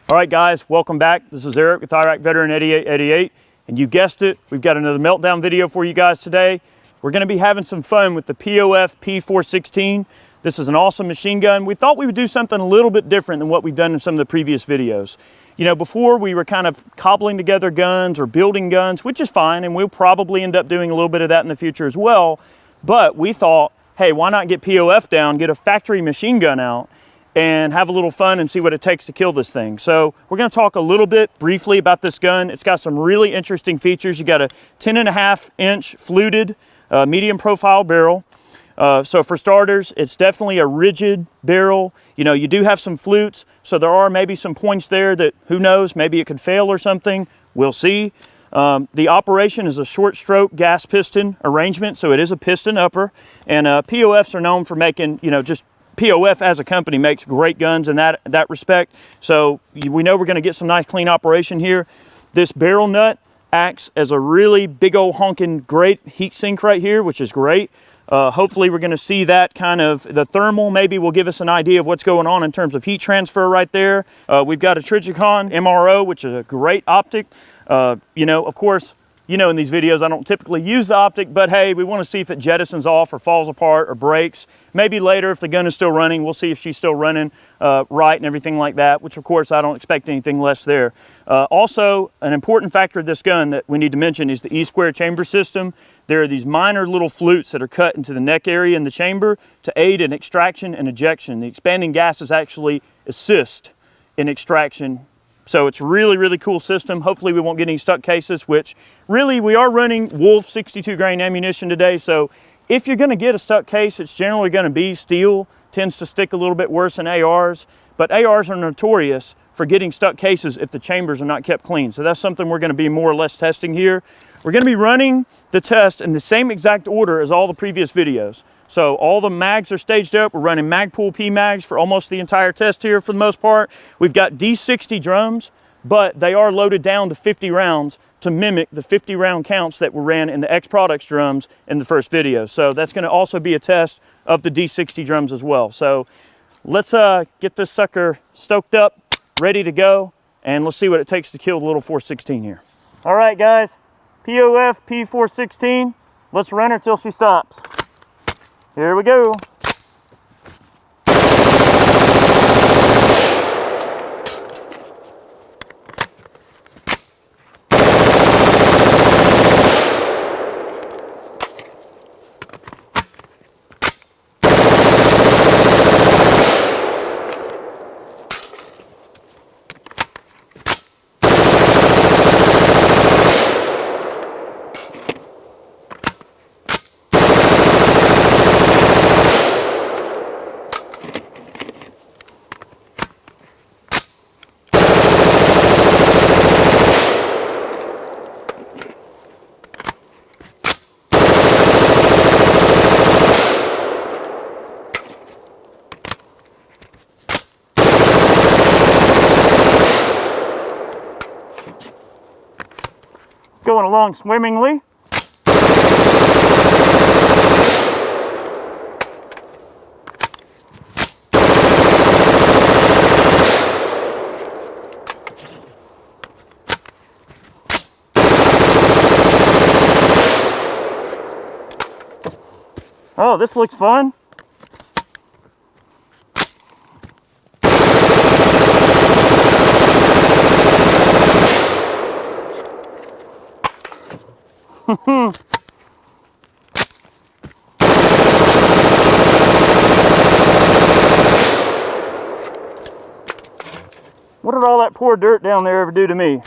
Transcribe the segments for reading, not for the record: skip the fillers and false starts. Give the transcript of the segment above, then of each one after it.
All right, guys, welcome back. This is Eric with Iraq Veteran 8888, and you guessed it, we've got another meltdown video for you guys today. We're going to be having some fun with the POF-P416. This is an awesome machine gun. We thought we would do something a little bit different than what we've done in some of the previous videos. You know, before we were kind of cobbling together guns or building guns, which is fine, and we'll probably end up doing a little bit of that in the future as well. But we thought, hey, why not get POF down, get a factory machine gun out, and have a little fun and see what it takes to kill this thing. So we're going to talk a little bit briefly about this gun. It's got some really interesting features. You got a 10.5-inch fluted medium profile barrel. So for starters, it's definitely a rigid barrel. You know, you do have some flutes, so there are maybe some points there that, who knows, maybe it could fail or something. We'll see. The operation is a short stroke gas piston arrangement, so it is a piston upper. And POFs are known for making, you know, just POF as a company makes great guns in that respect. So we know we're going to get some nice clean operation here. This barrel nut acts as a really big old honking great heat sink right here, which is great. Hopefully we're going to see that kind of, the thermal maybe will give us an idea of what's going on in terms of heat transfer right there. We've got a Trijicon MRO, which is a great optic. You know, of course, you know, in these videos, I don't typically use the optic, but hey, we want to see if it jettisons off or falls apart or breaks. Maybe later, if the gun is still running, we'll see if she's still running right and everything like that, which of course, I don't expect anything less there. Also, an important factor of this gun that we need to mention is the E-square chamber system. There are these minor little flutes that are cut into the neck area in the chamber to aid in extraction and ejection. The expanding gases actually assist in extraction. So it's really, really cool system. Hopefully we won't get any stuck cases, which really we are running Wolf 62 grain ammunition today. So if you're gonna get a stuck case, it's generally gonna be steel, tends to stick a little bit worse than ARs, but ARs are notorious for getting stuck cases if the chambers are not kept clean. So that's something we're gonna be more or less testing here. We're gonna be running the test in the same exact order as all the previous videos. So all the mags are staged up. We're running Magpul P mags for almost the entire test here for the most part. We've got D60 drums, but they are loaded down to 50 rounds to mimic the 50 round counts that were ran in the X Products drums in the first video. So that's gonna also be a test of the D60 drums as well. So let's get this sucker stoked up, ready to go, and let's see what it takes to kill the little 416 here. All right, guys, POF P416, let's run her till she stops. Here we go. Going along swimmingly. Oh, this looks fun. What did all that poor dirt down there ever do to me?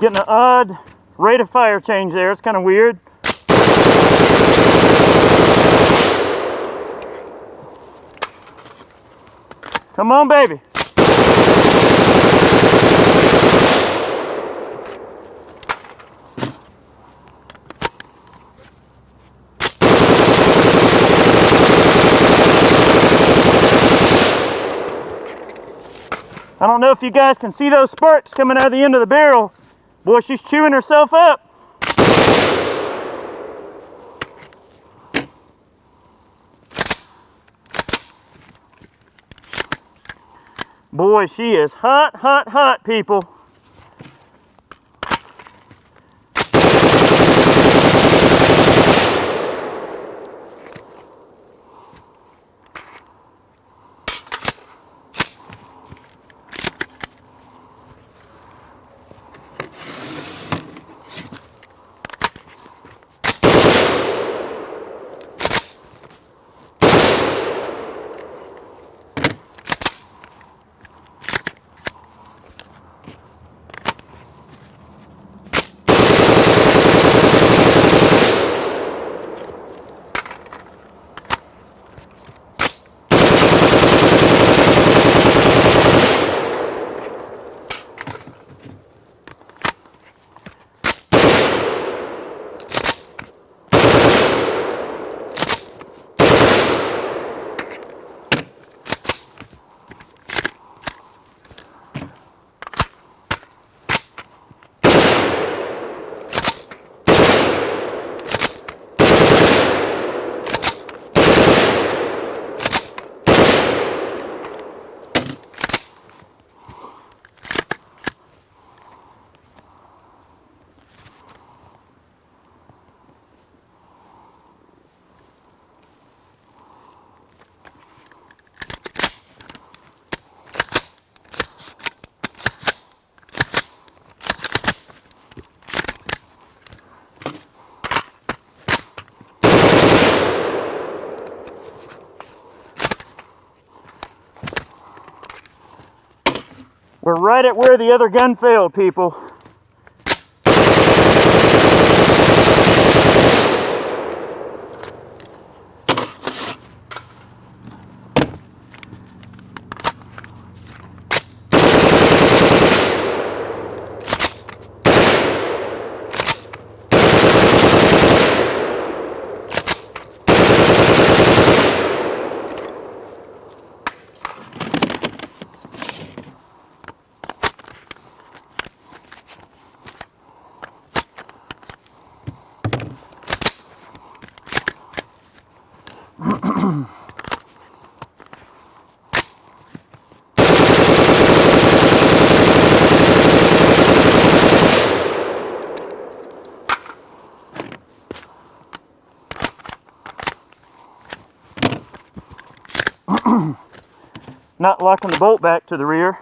Getting an odd rate of fire change there. It's kind of weird. Come on, baby. I don't know if you guys can see those sparks coming out of the end of the barrel. Boy, she's chewing herself up. Boy, she is hot, hot, hot, people. We're right at where the other gun failed, people. Not locking the bolt back to the rear.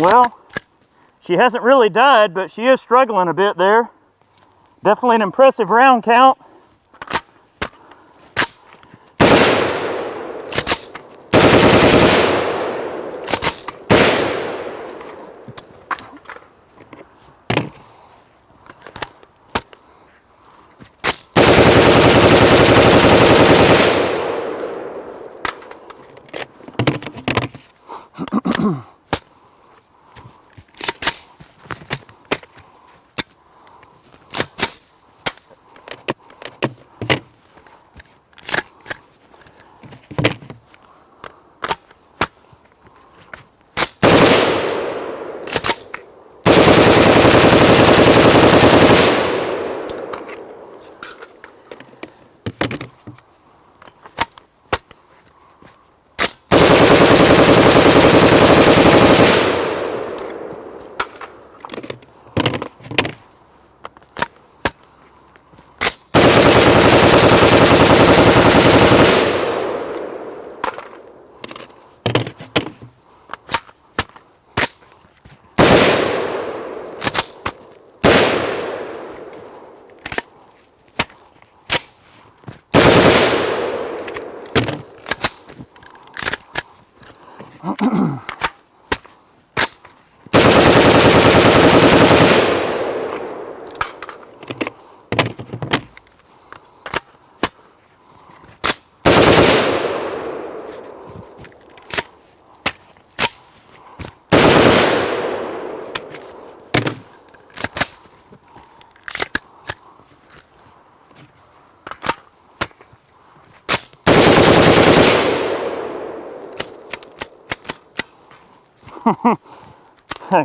Well, she hasn't really died, but she is struggling a bit there. Definitely an impressive round count.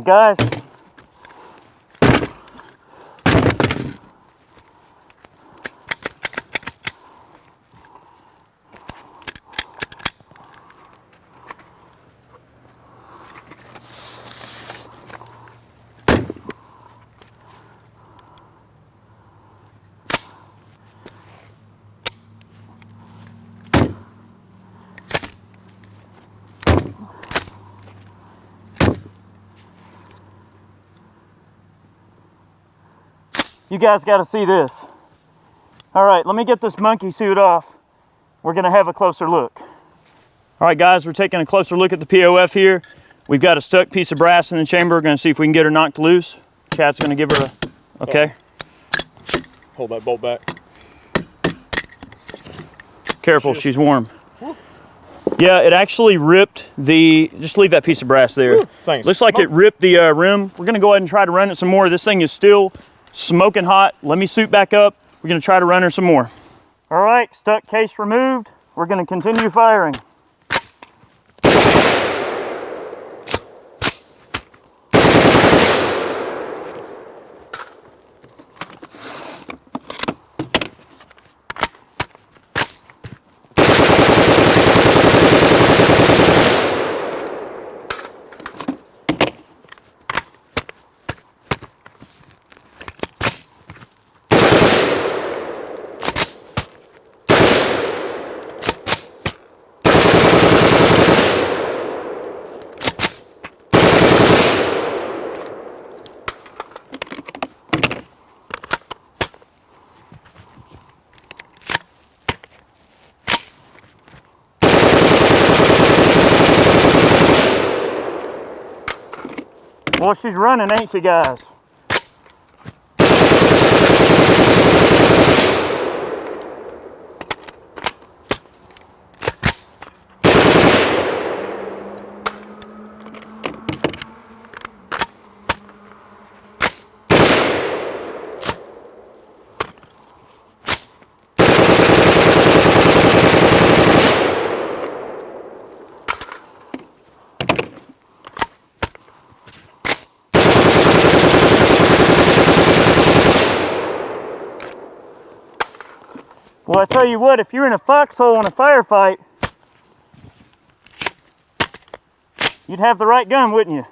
Guys, you guys got to see this. All right, let me get this monkey suit off. We're going to have a closer look. All right, guys, we're taking a closer look at the POF here. We've got a stuck piece of brass in the chamber. We're going to see if we can get her knocked loose. Chad's going to give her a, okay. Hold that bolt back. Careful, she's warm. Yeah, it actually ripped the, just leave that piece of brass there. Thanks. Looks like it ripped the rim. We're going to go ahead and try to run it some more. This thing is still smoking hot. Let me suit back up. We're going to try to run her some more. All right, stuck case removed. We're going to continue firing. Well, she's running, ain't she, guys? Well, I tell you what, if you're in a foxhole in a firefight, you'd have the right gun, wouldn't you?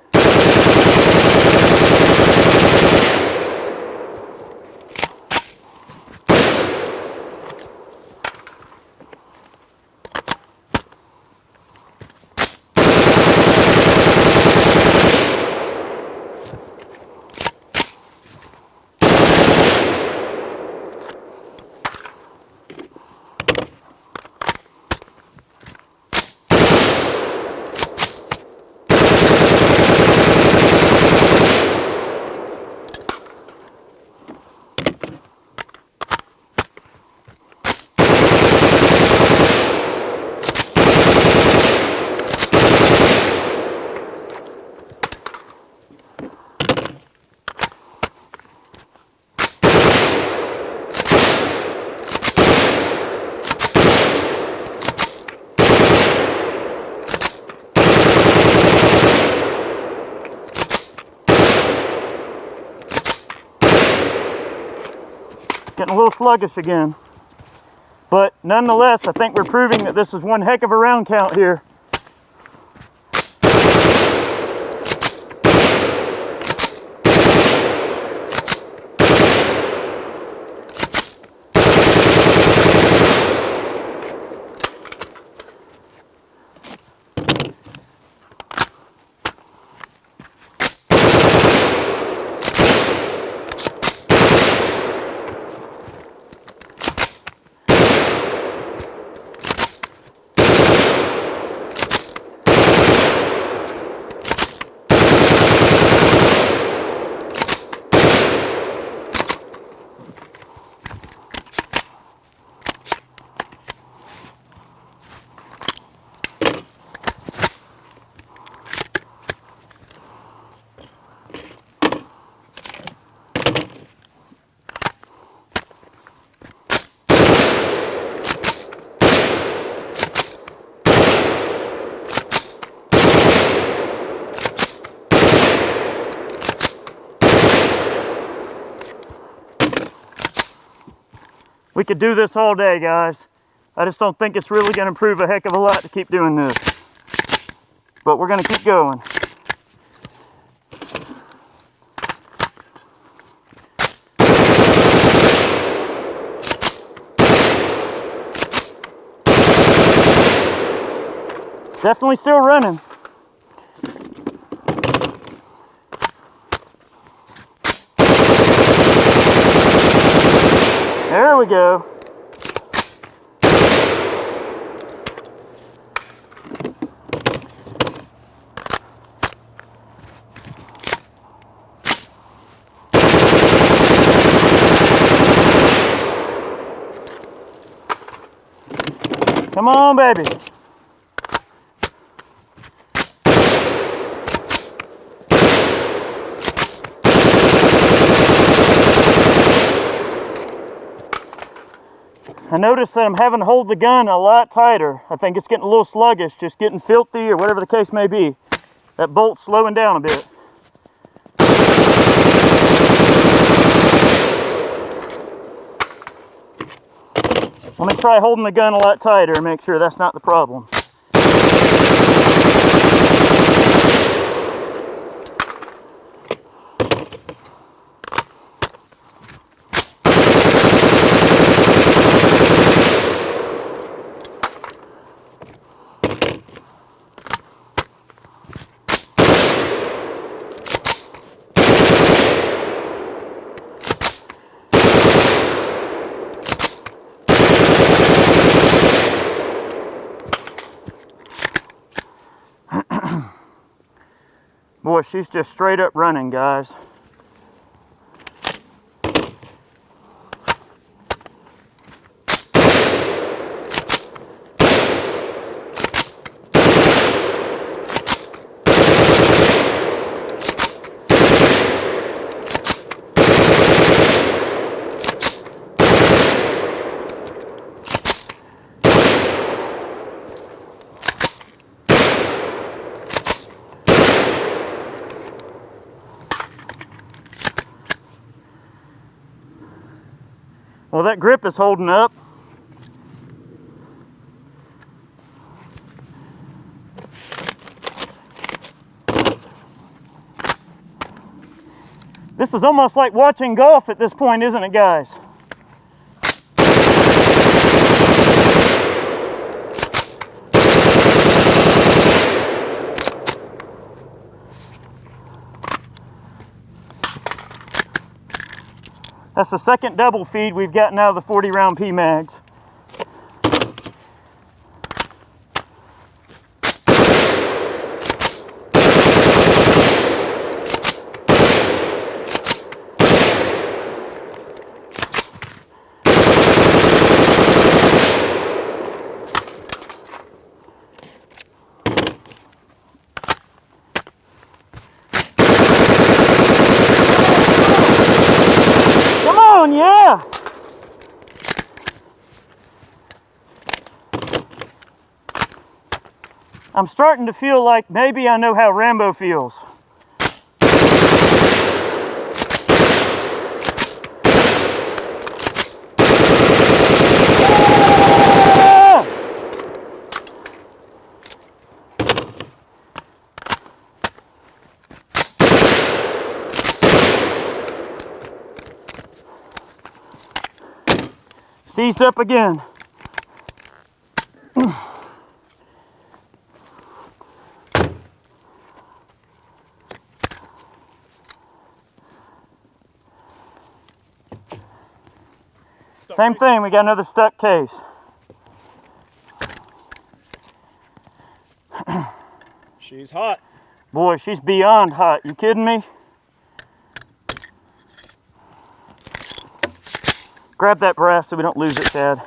Getting a little sluggish again. But nonetheless, I think we're proving that this is one heck of a round count here. We could do this all day, guys. I just don't think it's really going to improve a heck of a lot to keep doing this. But we're going to keep going. Definitely still running. There we go. Come on, baby. I noticed that I'm having to hold the gun a lot tighter. I think it's getting a little sluggish, just getting filthy or whatever the case may be. That bolt's slowing down a bit. Let me try holding the gun a lot tighter and make sure that's not the problem. Boy, she's just straight up running, guys. Well, that grip is holding up. This is almost like watching golf at this point, isn't it, guys? That's the second double feed we've gotten out of the 40 round P-Mags. Yeah. I'm starting to feel like maybe I know how Rambo feels. Seized up again. Same thing, we got another stuck case. She's hot. Boy, she's beyond hot. You kidding me? Grab that brass so we don't lose it, Chad.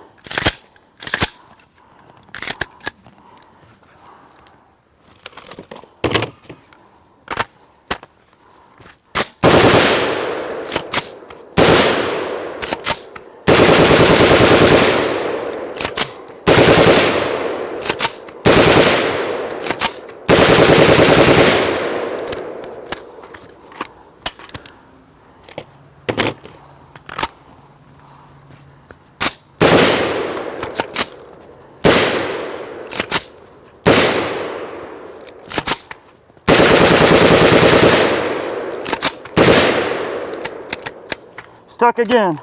stuck again.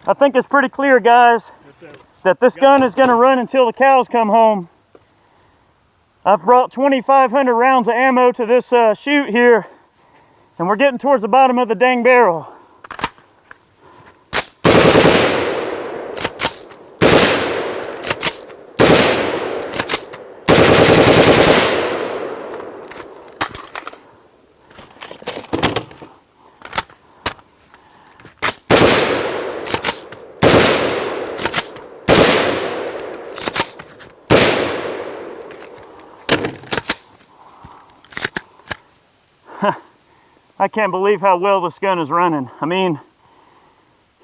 I think it's pretty clear, guys, that this gun is going to run until the cows come home. I've brought 2,500 rounds of ammo to this chute here, and we're getting towards the bottom of the dang barrel. I can't believe how well this gun is running. I mean,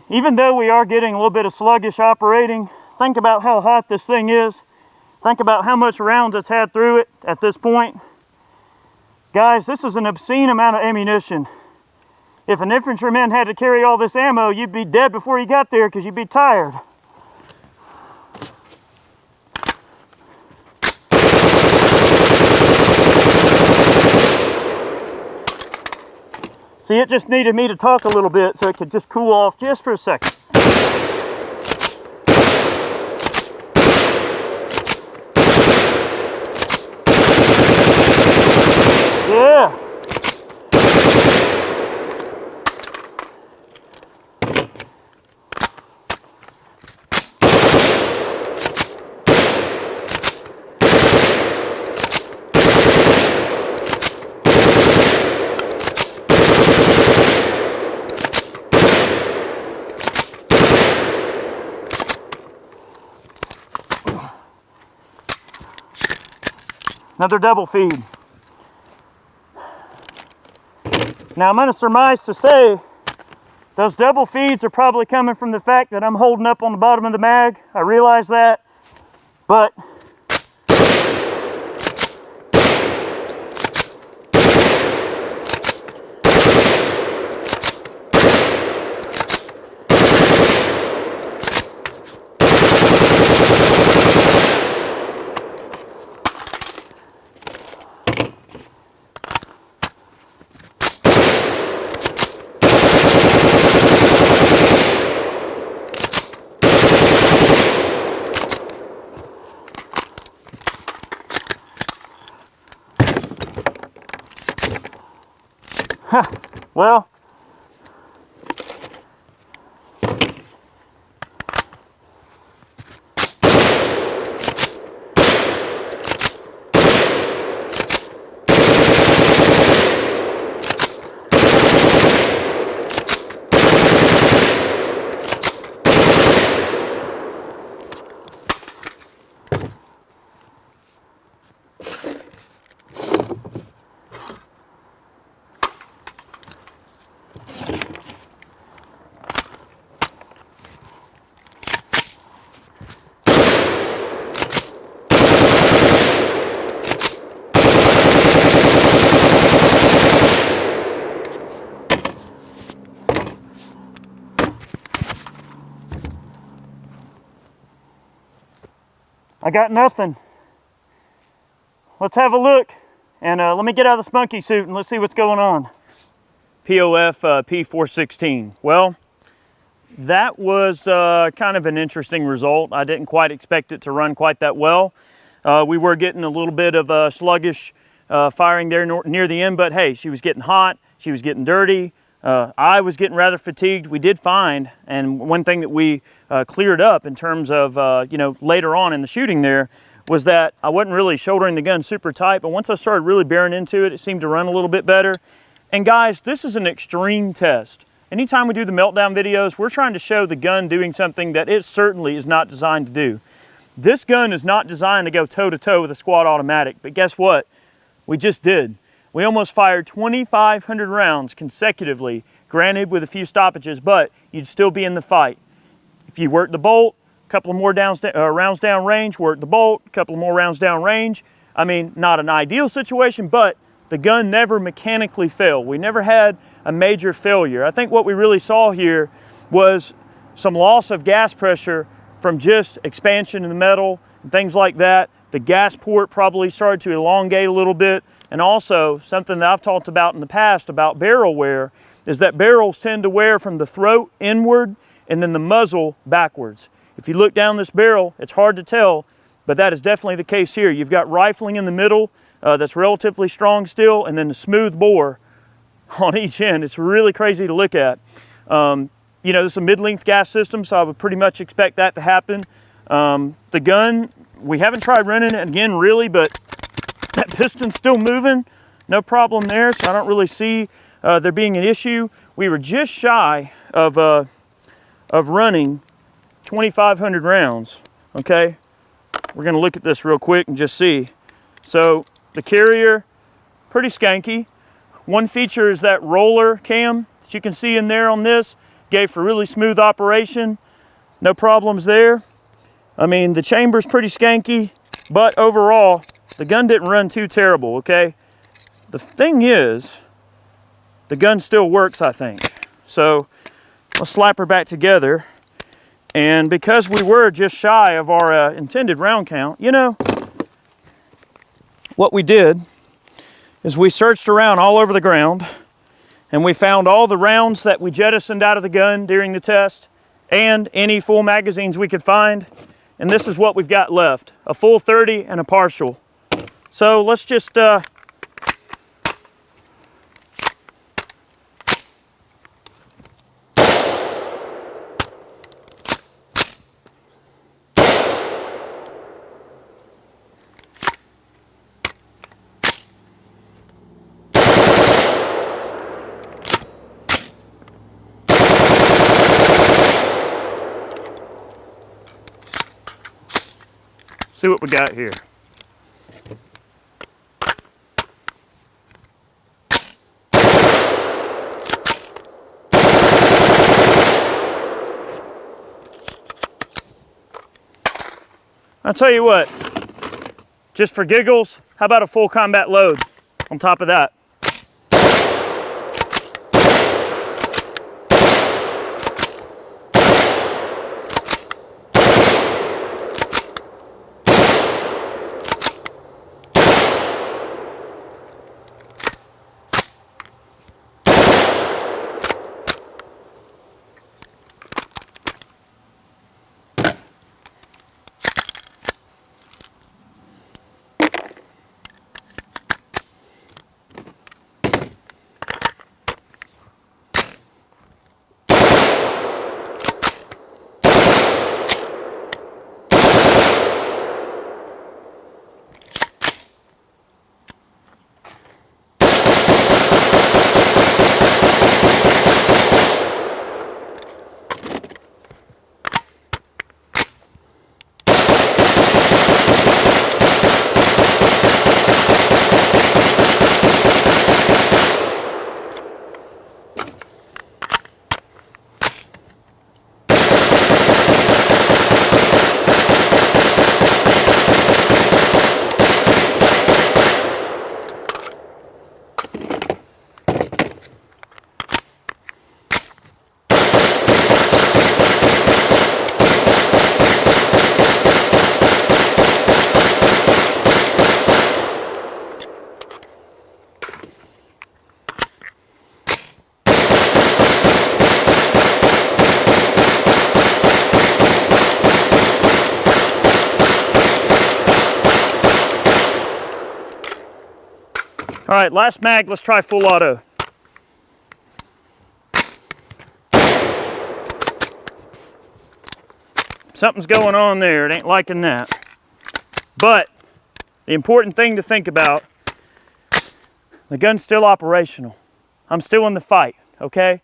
even though we are getting a little bit of sluggish operating, think about how hot this thing is. Think about how much rounds it's had through it at this point. Guys, this is an obscene amount of ammunition. If an infantryman had to carry all this ammo, you'd be dead before you got there because you'd be tired. See, it just needed me to talk a little bit so it could just cool off just for a second. Yeah. Another double feed. Now I'm going to surmise to say those double feeds are probably coming from the fact that I'm holding up on the bottom of the mag. I realize that, but well, I got nothing. Let's have a look, and let me get out of the spunky suit and let's see what's going on. POF P416. Well, that was kind of an interesting result. I didn't quite expect it to run quite that well. We were getting a little bit of sluggish firing there near the end, but hey, she was getting hot, she was getting dirty. I was getting rather fatigued. We did find, and one thing that we cleared up in terms of, later on in the shooting there, was that I wasn't really shouldering the gun super tight, but once I started really bearing into it, it seemed to run a little bit better. And guys, this is an extreme test. Anytime we do the meltdown videos, we're trying to show the gun doing something that it certainly is not designed to do. This gun is not designed to go toe-to-toe with a squad automatic, but guess what? We just did. We almost fired 2,500 rounds consecutively, granted with a few stoppages, but you'd still be in the fight. If you work the bolt, a couple of more rounds down range, work the bolt, a couple of more rounds down range. I mean, not an ideal situation, but the gun never mechanically failed. We never had a major failure. I think what we really saw here was some loss of gas pressure from just expansion in the metal and things like that. The gas port probably started to elongate a little bit. And also, something that I've talked about in the past about barrel wear is that barrels tend to wear from the throat inward and then the muzzle backwards. If you look down this barrel, it's hard to tell, but that is definitely the case here. You've got rifling in the middle that's relatively strong still, and then the smooth bore on each end. It's really crazy to look at. You know, this is a mid-length gas system, so I would pretty much expect that to happen. The gun, we haven't tried running it again really, but that piston's still moving. No problem there, so I don't really see there being an issue. We were just shy of running 2,500 rounds, okay? We're gonna look at this real quick and just see. So the carrier, pretty skanky. One feature is that roller cam that you can see in there on this. Gave for really smooth operation. No problems there. I mean, the chamber's pretty skanky, but overall, the gun didn't run too terrible, okay? The thing is, the gun still works, I think. So let's slap her back together. And because we were just shy of our intended round count, you know, what we did is we searched around all over the ground and we found all the rounds that we jettisoned out of the gun during the test and any full magazines we could find. And this is what we've got left, a full 30 and a partial. So let's just see what we got here. I'll tell you what, just for giggles, how about a full combat load on top of that? All right, last mag, let's try full auto. Something's going on there, it ain't liking that. But the important thing to think about, the gun's still operational. I'm still in the fight, okay?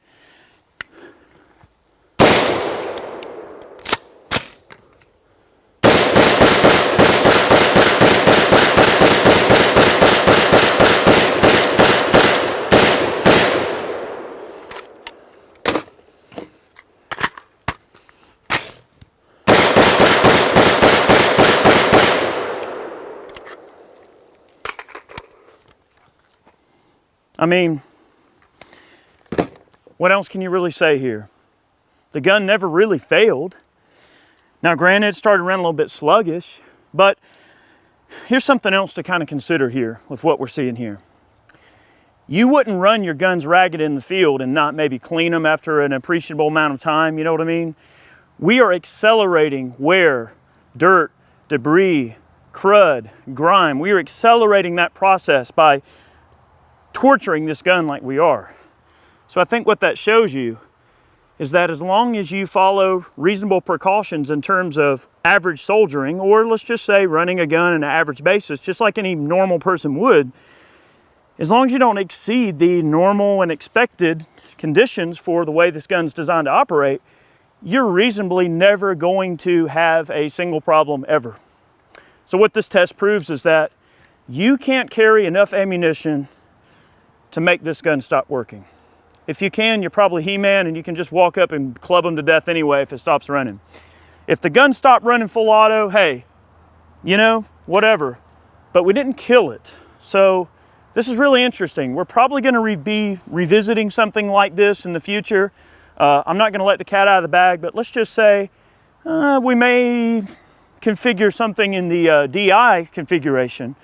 I mean, what else can you really say here? The gun never really failed. Now, granted, it started running a little bit sluggish, but Here's something else to kind of consider here with what we're seeing here. You wouldn't run your guns ragged in the field and not maybe clean them after an appreciable amount of time, you know what I mean? We are accelerating wear, dirt, debris, crud, grime. We are accelerating that process by torturing this gun like we are. So I think what that shows you is that as long as you follow reasonable precautions in terms of average soldiering, or let's just say running a gun on an average basis, just like any normal person would, as long as you don't exceed the normal and expected conditions for the way this gun's designed to operate, you're reasonably never going to have a single problem ever. So what this test proves is that you can't carry enough ammunition to make this gun stop working. If you can, you're probably He-Man and you can just walk up and club them to death anyway if it stops running. If the gun stopped running full auto, hey, you know, whatever. But we didn't kill it. So this is really interesting. We're probably going to be revisiting something like this in the future. I'm not going to let the cat out of the bag, but let's just say we may configure something in the DI configuration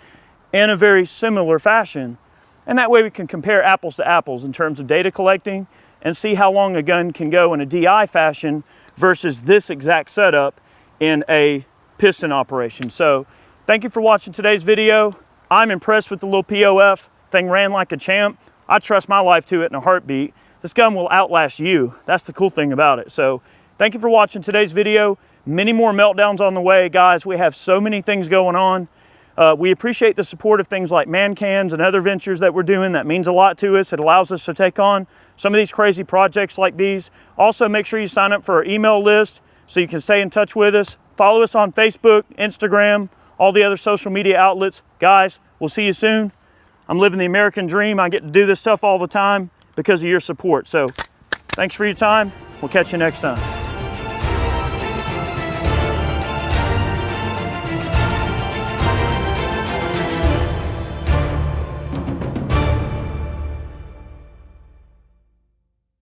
in a very similar fashion. And that way we can compare apples to apples in terms of data collecting and see how long a gun can go in a DI fashion versus this exact setup in a piston operation. So thank you for watching today's video. I'm impressed with the little POF. Thing ran like a champ. I trust my life to it in a heartbeat. This gun will outlast you. That's the cool thing about it. So thank you for watching today's video. Many more meltdowns on the way, guys. We have so many things going on. We appreciate the support of things like man cans and other ventures that we're doing. That means a lot to us. It allows us to take on some of these crazy projects like these. Also, make sure you sign up for our email list so you can stay in touch with us. Follow us on Facebook, Instagram, all the other social media outlets. Guys, we'll see you soon. I'm living the American dream. I get to do this stuff all the time because of your support. So thanks for your time. We'll catch you next time.